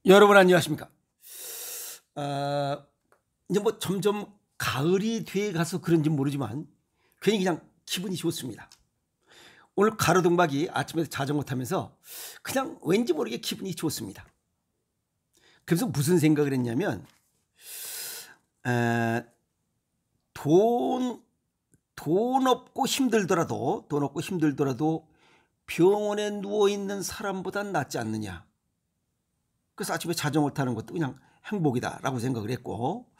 여러분 안녕하십니까? 이제 뭐 점점 가을이 돼 가서 그런지 모르지만 괜히 그냥 기분이 좋습니다. 오늘 가로등박이 아침에 자전거 타면서 그냥 왠지 모르게 기분이 좋습니다. 그래서 무슨 생각을 했냐면 에, 돈, 돈 없고 힘들더라도 병원에 누워있는 사람보단 낫지 않느냐. 그래서 아침에 자전거 타는 것도 그냥 행복이다라고 생각을 했고,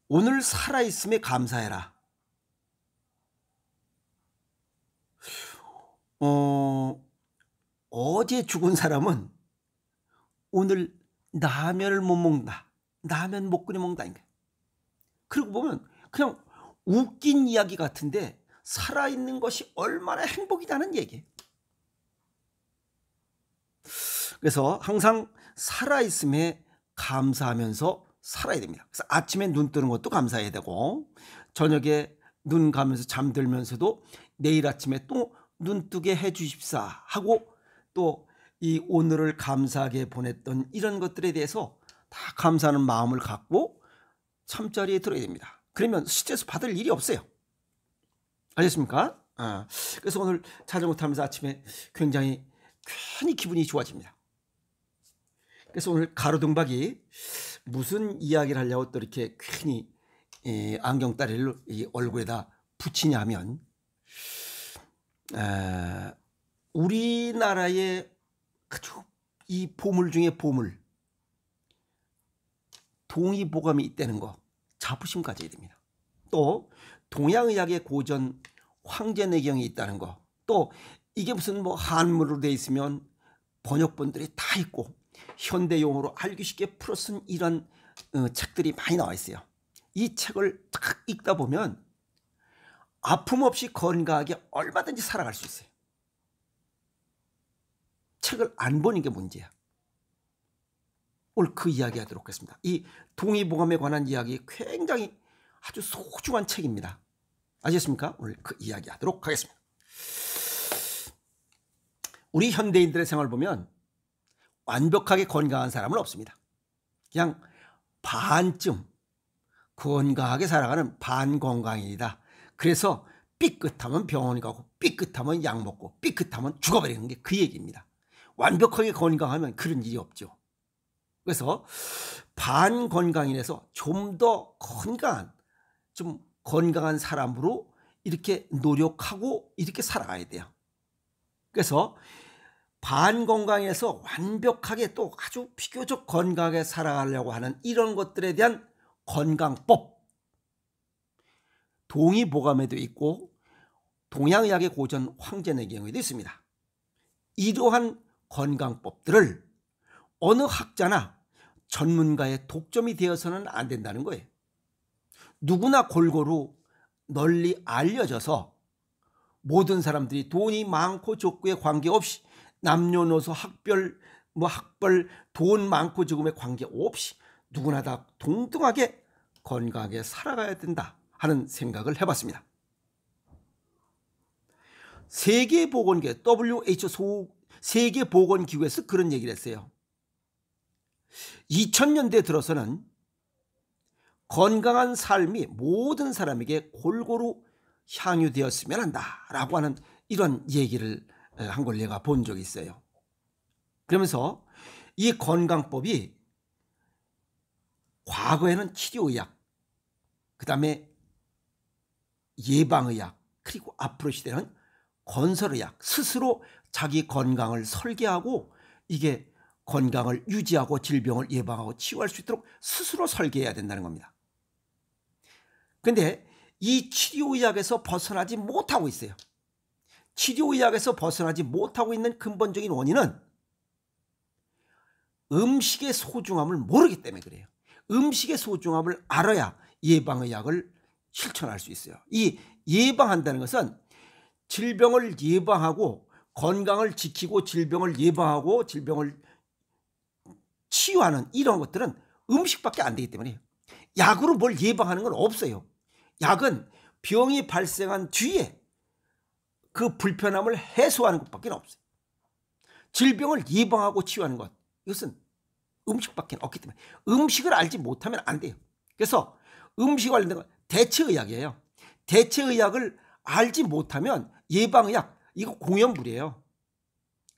오늘 살아있음에 감사해라. 어제 죽은 사람은 오늘 라면을 못 먹는다. 라면 못 끓여 먹는다니까. 그리고 보면 그냥 웃긴 이야기 같은데 살아있는 것이 얼마나 행복이냐는 얘기. 그래서 항상 살아있음에 감사하면서 살아야 됩니다. 그래서 아침에 눈 뜨는 것도 감사해야 되고, 저녁에 눈 감면서 잠들면서도 내일 아침에 또 눈 뜨게 해 주십사 하고, 또 이 오늘을 감사하게 보냈던 이런 것들에 대해서 다 감사하는 마음을 갖고 잠자리에 들어야 됩니다. 그러면 스트레스 받을 일이 없어요. 아셨습니까? 그래서 오늘 자전거 타면서 아침에 굉장히 괜히 기분이 좋아집니다. 그래서 오늘 가로등박이 무슨 이야기를 하려고 또 이렇게 괜히 안경다리를 이 얼굴에다 붙이냐면, 우리나라의 아주 이 보물 중에 보물, 동의보감이 있다는 거 자부심 가져야 됩니다. 또 동양의학의 고전 황제내경이 있다는 거, 또 이게 무슨 뭐 한문으로 돼 있으면 번역본들이 다 있고 현대용어로 알기 쉽게 풀어 쓴 이런 책들이 많이 나와 있어요. 이 책을 딱 읽다 보면 아픔 없이 건강하게 얼마든지 살아갈 수 있어요. 책을 안 보는 게 문제야. 오늘 그 이야기 하도록 하겠습니다. 이 동의보감에 관한 이야기 굉장히 아주 소중한 책입니다. 아셨습니까? 오늘 그 이야기 하도록 하겠습니다. 우리 현대인들의 생활을 보면 완벽하게 건강한 사람은 없습니다. 그냥 반쯤 건강하게 살아가는 반건강인이다. 그래서 삐끗하면 병원 가고 삐끗하면 약 먹고 삐끗하면 죽어버리는 게 그 얘기입니다. 완벽하게 건강하면 그런 일이 없죠. 그래서 반건강인에서 좀 더 건강한 사람으로 이렇게 노력하고 이렇게 살아가야 돼요. 그래서 반건강에서 완벽하게 또 아주 비교적 건강하게 살아가려고 하는 이런 것들에 대한 건강법, 동의보감에도 있고 동양의학의 고전 황제내경에도 있습니다. 이러한 건강법들을 어느 학자나 전문가의 독점이 되어서는 안 된다는 거예요. 누구나 골고루 널리 알려져서 모든 사람들이 돈이 많고 적고에 관계없이, 남녀노소 학벌, 돈 많고 적음에 관계없이 누구나 다 동등하게 건강하게 살아가야 된다 하는 생각을 해봤습니다. 세계보건기구 WHO 세계보건기구에서 그런 얘기를 했어요. 2000년대 들어서는 건강한 삶이 모든 사람에게 골고루 향유되었으면 한다라고 하는 이런 얘기를 한 걸 내가 본 적이 있어요. 그러면서 이 건강법이 과거에는 치료의학, 그 다음에 예방의학, 그리고 앞으로 시대는 건설의학, 스스로 자기 건강을 설계하고 이게 건강을 유지하고 질병을 예방하고 치유할 수 있도록 스스로 설계해야 된다는 겁니다. 그런데 이 치료의학에서 벗어나지 못하고 있어요. 치료의학에서 벗어나지 못하고 있는 근본적인 원인은 음식의 소중함을 모르기 때문에 그래요. 음식의 소중함을 알아야 예방의학을 실천할 수 있어요. 이 예방한다는 것은 질병을 예방하고 건강을 지키고 질병을 예방하고 질병을 치유하는 이런 것들은 음식밖에 안 되기 때문에 약으로 뭘 예방하는 건 없어요. 약은 병이 발생한 뒤에 그 불편함을 해소하는 것밖에 없어요. 질병을 예방하고 치유하는 것, 이것은 음식밖에 없기 때문에 음식을 알지 못하면 안 돼요. 그래서 음식 관련된 건 대체의학이에요. 대체의학을 알지 못하면 예방의학 이거 공연불이에요.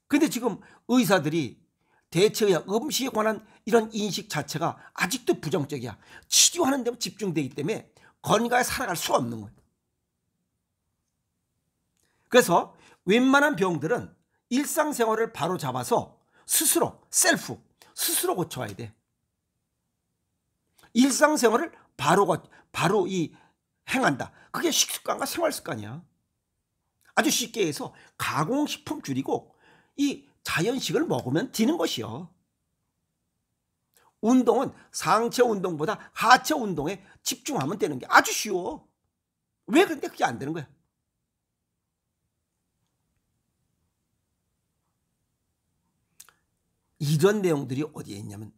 근데 지금 의사들이 대체의학 음식에 관한 이런 인식 자체가 아직도 부정적이야. 치료하는 데만 집중되기 때문에 건강하게 살아갈 수가 없는 거예요. 그래서 웬만한 병들은 일상생활을 바로 잡아서 스스로 스스로 고쳐야 돼. 일상생활을 바로 행한다. 그게 식습관과 생활습관이야. 아주 쉽게 해서 가공식품 줄이고 이 자연식을 먹으면 되는 것이요. 운동은 상체 운동보다 하체 운동에 집중하면 되는 게 아주 쉬워. 왜 근데 그게 안 되는 거야? 이런 내용들이 어디에 있냐면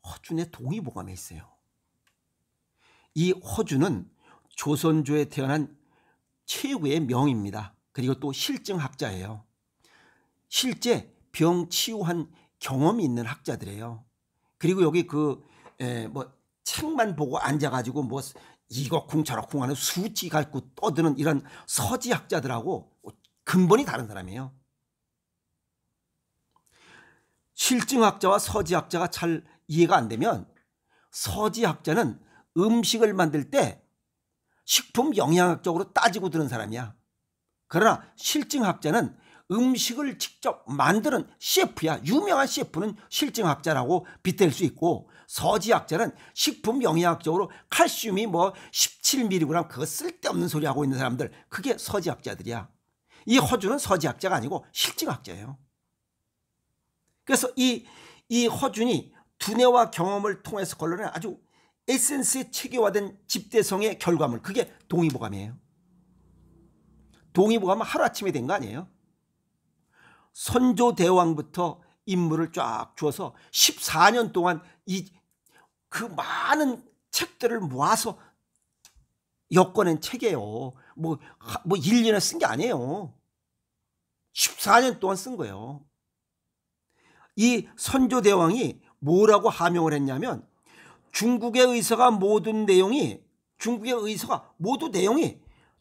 허준의 동의보감에 있어요. 이 허준은 조선조에 태어난 최고의 명입니다. 그리고 또 실증학자예요. 실제 병 치유한 경험이 있는 학자들이에요. 그리고 여기 책만 보고 앉아가지고 이거 쿵저럭쿵 하는 수치 갖고 떠드는 이런 서지학자들하고 근본이 다른 사람이에요. 실증학자와 서지학자가 잘 이해가 안 되면 서지학자는 음식을 만들 때 식품 영양학적으로 따지고 드는 사람이야. 그러나 실증학자는 음식을 직접 만드는 셰프야. 유명한 셰프는 실증학자라고 빗댈 수 있고, 서지학자는 식품 영양학적으로 칼슘이 17mg 그거 쓸데없는 소리 하고 있는 사람들, 그게 서지학자들이야. 이 허준은 서지학자가 아니고 실증학자예요. 그래서 이 허준이 두뇌와 경험을 통해서 걸러낸 아주 에센스에 체계화된 집대성의 결과물, 그게 동의보감이에요. 동의보감은 하루아침에 된 거 아니에요. 선조대왕부터 인물을 쫙 주어서 14년 동안 그 많은 책들을 모아서 엮어낸 책이에요. 1년에 쓴 게 아니에요. 14년 동안 쓴 거예요. 이 선조대왕이 뭐라고 하명을 했냐면 중국의 의사가 모두 내용이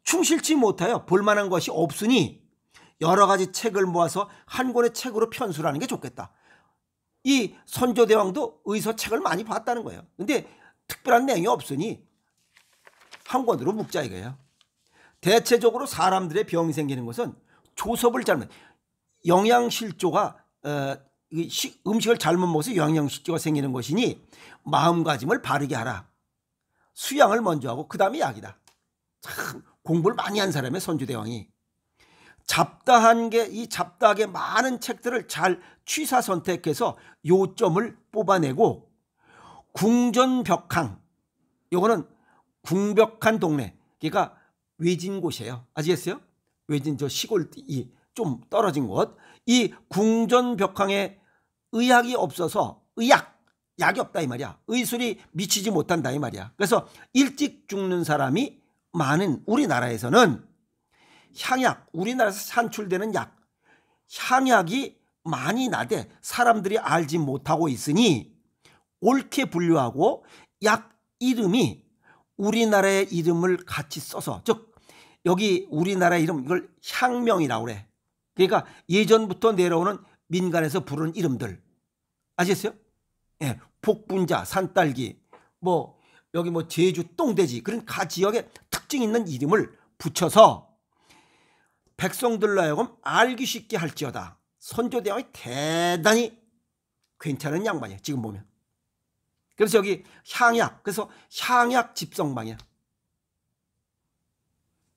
충실치 못하여 볼만한 것이 없으니 여러 가지 책을 모아서 한 권의 책으로 편수를 하는 게 좋겠다. 이 선조대왕도 의서 책을 많이 봤다는 거예요. 근데 특별한 내용이 없으니 한 권으로 묶자 이거예요. 대체적으로 사람들의 병이 생기는 것은 조섭을 영양실조가 음식을 잘못 먹어서 영양실조가 생기는 것이니 마음가짐을 바르게 하라. 수양을 먼저 하고 그 다음에 약이다. 참 공부를 많이 한 사람의 선조대왕이 잡다하게 많은 책들을 잘 취사 선택해서 요점을 뽑아내고 궁전벽항, 요거는 궁벽한 동네, 그러니까 외진 곳이에요. 아시겠어요? 외진 시골 좀 떨어진 곳. 이 궁전벽항에 의학이 없어서 약이 없다 이 말이야. 의술이 미치지 못한다 이 말이야. 그래서 일찍 죽는 사람이 많은 우리나라에서는 향약, 우리나라에서 산출되는 향약이 많이 나되 사람들이 알지 못하고 있으니 옳게 분류하고 약 이름이 우리나라의 이름을 같이 써서, 즉 여기 우리나라 이름 이걸 향명이라고 그래. 그러니까 예전부터 내려오는 민간에서 부르는 이름들 아시겠어요? 예, 복분자, 산딸기, 여기 제주 똥돼지, 그런 가 지역에 특징 있는 이름을 붙여서 백성들로 하여금 알기 쉽게 할지어다. 선조대왕이 대단히 괜찮은 양반이야 지금 보면. 그래서 여기 향약, 그래서 향약 집성방이야.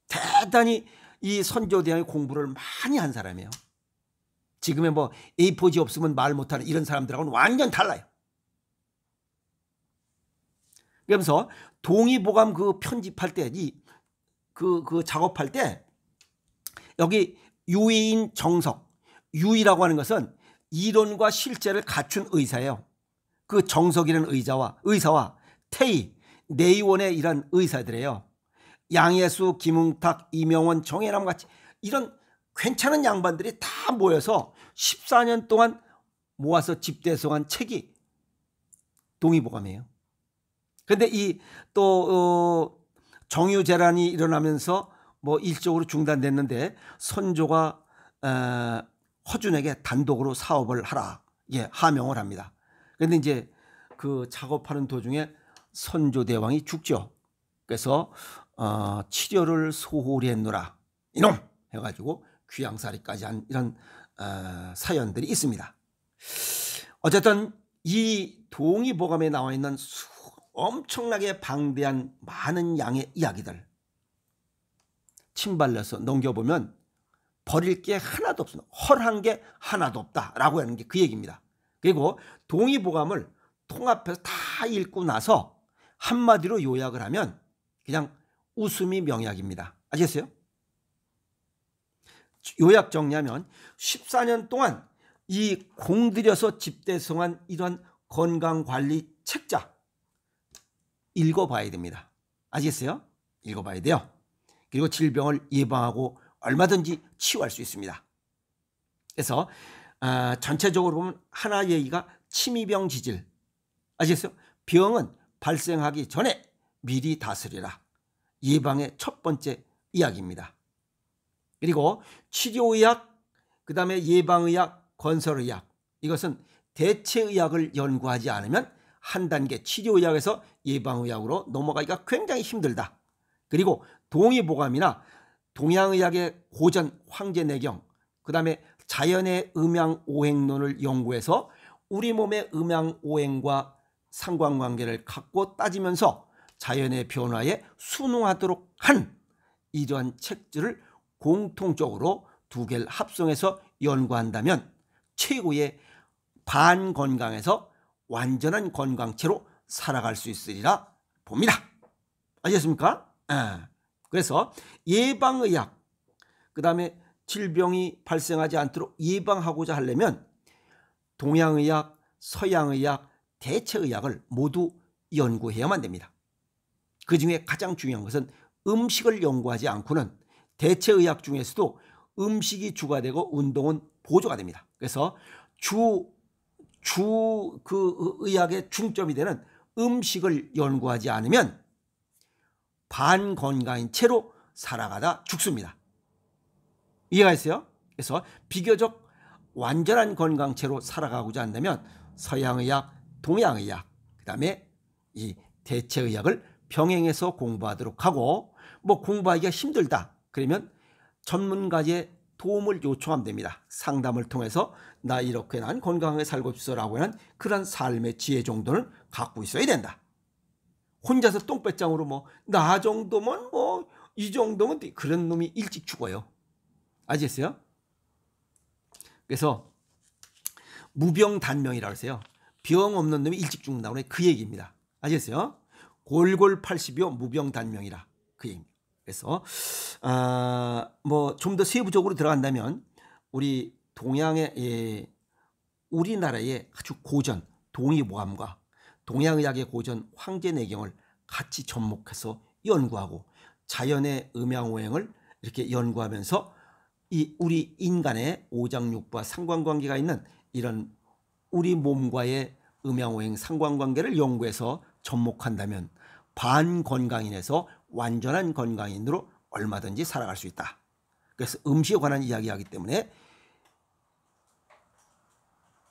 대단히 이 선조대왕이 공부를 많이 한 사람이에요. 지금의 A4지 없으면 말 못하는 이런 사람들하고는 완전 달라요. 그러면서 동의보감 편집할 때, 그 작업할 때 여기 유의인 정석, 유의라고 하는 것은 이론과 실제를 갖춘 의사예요. 그 정석이라는 의사와 태희, 내의원의 이런 의사들이에요. 양예수, 김웅탁, 이명원, 정혜남 같이 이런 괜찮은 양반들이 다 모여서 14년 동안 모아서 집대성한 책이 동의보감이에요. 근데 이 또 정유재란이 일어나면서 뭐 일적으로 중단됐는데 선조가 허준에게 단독으로 사업을 하라, 예, 하명을 합니다. 그런데 이제 그 작업하는 도중에 선조대왕이 죽죠. 그래서 치료를 소홀히 했노라 이놈 해가지고 귀양살이까지 한 이런 사연들이 있습니다. 어쨌든 이 동의보감에 나와 있는 엄청나게 방대한 많은 양의 이야기들 침발려서 넘겨보면 버릴 게 하나도 없습니다. 헐한 게 하나도 없다라고 하는 게 그 얘기입니다. 그리고 동의보감을 통합해서 다 읽고 나서 한마디로 요약을 하면 그냥 웃음이 명약입니다. 아시겠어요? 요약 정리하면 14년 동안 이 공들여서 집대성한 이런 건강관리 책자 읽어봐야 됩니다. 아시겠어요? 읽어봐야 돼요. 그리고 질병을 예방하고 얼마든지 치유할 수 있습니다. 그래서 전체적으로 보면 하나 얘기가 침이병 지질. 아시겠어요? 병은 발생하기 전에 미리 다스리라. 예방의 첫 번째 이야기입니다. 그리고 치료의학, 그 다음에 예방의학, 건설의학, 이것은 대체의학을 연구하지 않으면 한 단계 치료의학에서 예방의학으로 넘어가기가 굉장히 힘들다. 그리고 동의보감이나 동양의학의 고전 황제내경, 그 다음에 자연의 음양오행론을 연구해서 우리 몸의 음양오행과 상관관계를 갖고 따지면서 자연의 변화에 순응하도록 한 이러한 책들을 공통적으로 두 개를 합성해서 연구한다면 최고의 반건강에서 완전한 건강체로 살아갈 수 있으리라 봅니다. 아시겠습니까? 그래서 예방의학, 그 다음에 질병이 발생하지 않도록 예방하고자 하려면 동양의학, 서양의학, 대체의학을 모두 연구해야만 됩니다. 그 중에 가장 중요한 것은 음식을 연구하지 않고는 대체의학 중에서도 음식이 주가 되고 운동은 보조가 됩니다. 그래서 그 의학의 중점이 되는 음식을 연구하지 않으면 반건강인 채로 살아가다 죽습니다. 이해가 있어요? 그래서 비교적 완전한 건강체로 살아가고자 한다면 서양의학, 동양의학, 그 다음에 이 대체의학을 병행해서 공부하도록 하고, 뭐 공부하기가 힘들다 그러면 전문가의 도움을 요청하면 됩니다. 상담을 통해서 나 이렇게 난 건강하게 살고 싶어라고 하는 그런 삶의 지혜 정도는 갖고 있어야 된다. 혼자서 똥배짱으로 뭐 나 정도면 뭐 이 정도면 그런 놈이 일찍 죽어요. 아시겠어요? 그래서 무병단명이라고 하세요. 병 없는 놈이 일찍 죽는다고 그 얘기입니다. 아시겠어요? 골골 80이요 무병단명이라 그 얘기입니다. 그래서 뭐 좀 더 세부적으로 들어간다면 우리 동양의 우리나라의 아주 고전 동의보감과 동양의학의 고전 황제내경을 같이 접목해서 연구하고 자연의 음양오행을 이렇게 연구하면서 이 우리 인간의 오장육부와 상관관계가 있는 이런 우리 몸과의 음양오행 상관관계를 연구해서 접목한다면 반건강인에서 완전한 건강인으로 얼마든지 살아갈 수 있다. 그래서 음식에 관한 이야기하기 때문에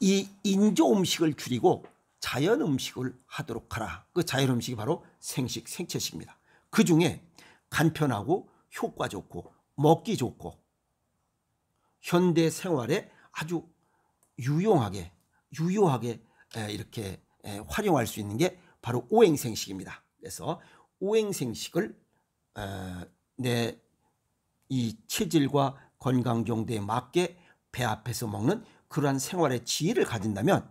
이 인조 음식을 줄이고 자연 음식을 하도록 하라. 그 자연 음식이 바로 생식, 생채식입니다. 그 중에 간편하고 효과 좋고 먹기 좋고 현대 생활에 아주 유용하게 이렇게 활용할 수 있는 게 바로 오행생식입니다. 그래서 오행생식을 내 이 체질과 건강 정도에 맞게 배 앞에서 먹는 그러한 생활의 지혜를 가진다면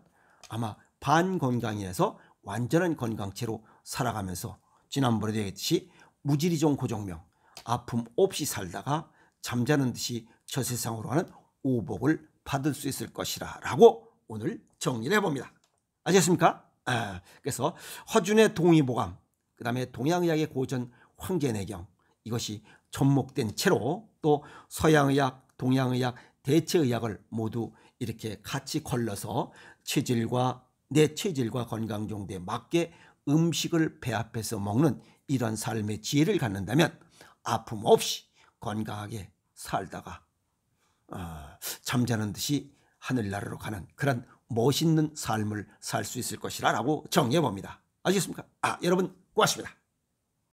아마 반건강인에서 완전한 건강체로 살아가면서 지난번에 얘기했듯이 무지리종 고정명 아픔 없이 살다가 잠자는 듯이 저 세상으로 가는 오복을 받을 수 있을 것이라 라고 오늘 정리를 해봅니다. 아시겠습니까? 그래서 허준의 동의보감, 그 다음에 동양의학의 고전 황제내경, 이것이 접목된 채로 또 서양의학, 동양의학, 대체의학을 모두 이렇게 같이 걸러서 체질과 내 체질과 건강 정도에 맞게 음식을 배합해서 먹는 이런 삶의 지혜를 갖는다면 아픔 없이 건강하게 살다가 잠자는 듯이 하늘나라로 가는 그런 멋있는 삶을 살 수 있을 것이라고 정리해 봅니다. 아시겠습니까? 여러분 고맙습니다.